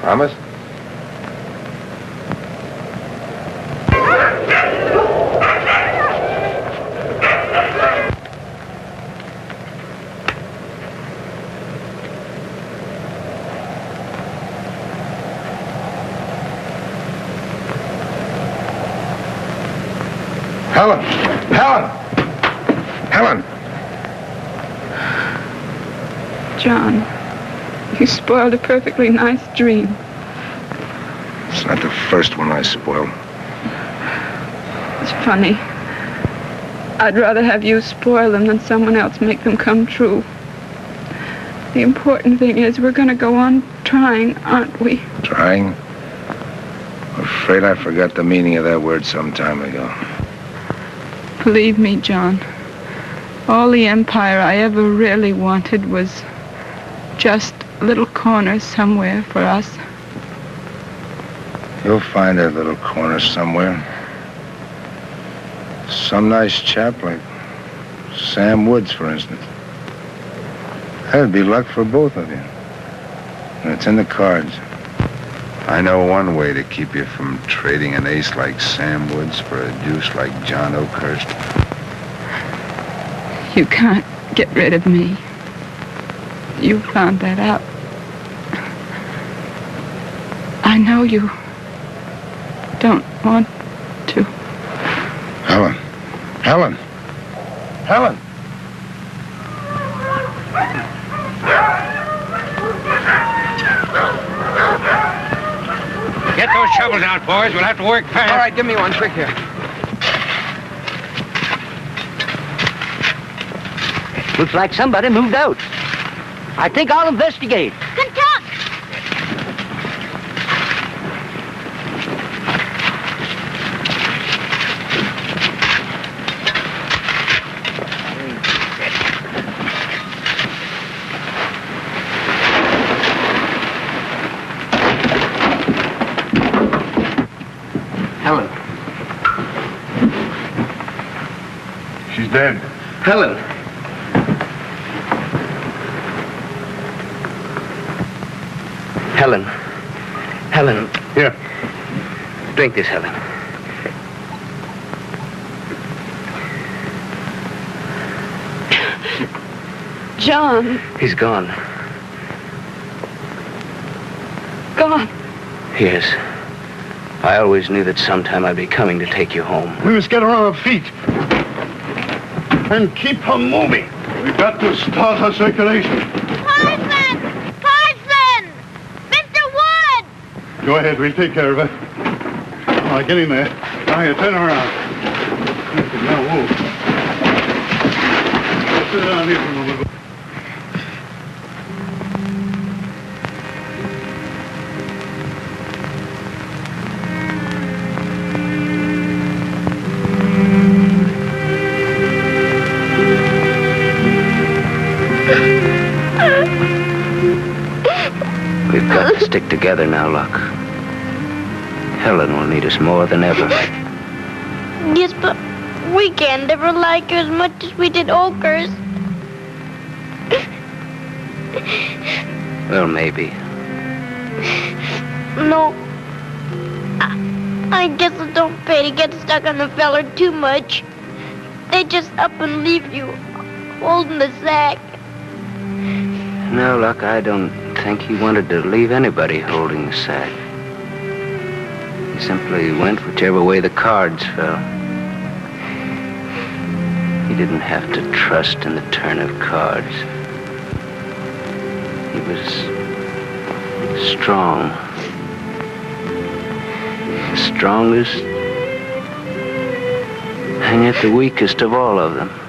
Promise? Helen! Helen! Helen! John, you spoiled a perfectly nice dream. It's not the first one I spoiled. It's funny. I'd rather have you spoil them than someone else make them come true. The important thing is we're going to go on trying, aren't we? Trying? I'm afraid I forgot the meaning of that word some time ago. Believe me, John, all the empire I ever really wanted was just a little corner somewhere for us. You'll find a little corner somewhere. Some nice chap like Sam Woods, for instance. That'd be luck for both of you. And it's in the cards. I know one way to keep you from trading an ace like Sam Woods for a deuce like John Oakhurst. You can't get rid of me. You found that out. I know you don't want to. Helen! Helen! Helen! Get those shovels out, boys. We'll have to work fast. All right, give me one quick here. Looks like somebody moved out. I think I'll investigate. Kentuck! Helen. She's dead. Helen. Helen. Helen. Here. Drink this, Helen. John. He's gone. Gone. Yes. I always knew that sometime I'd be coming to take you home. We must get her on her feet. And keep her moving. We've got to start her circulation. Parson! Parson! Mr. Wood! Go ahead, we'll take care of her. All right, get in there. Now you turn her around. Now move. Sit down here for a moment. We've got to stick together now, Luck. Helen will need us more than ever. Yes, but we can't ever like her as much as we did Oakhurst. Well, maybe. No. I guess it don't pay to get stuck on a feller too much. They just up and leave you, holding the sack. No, Luck, I don't think he wanted to leave anybody holding the sack. He simply went whichever way the cards fell. He didn't have to trust in the turn of cards. He was strong. The strongest, and yet the weakest of all of them.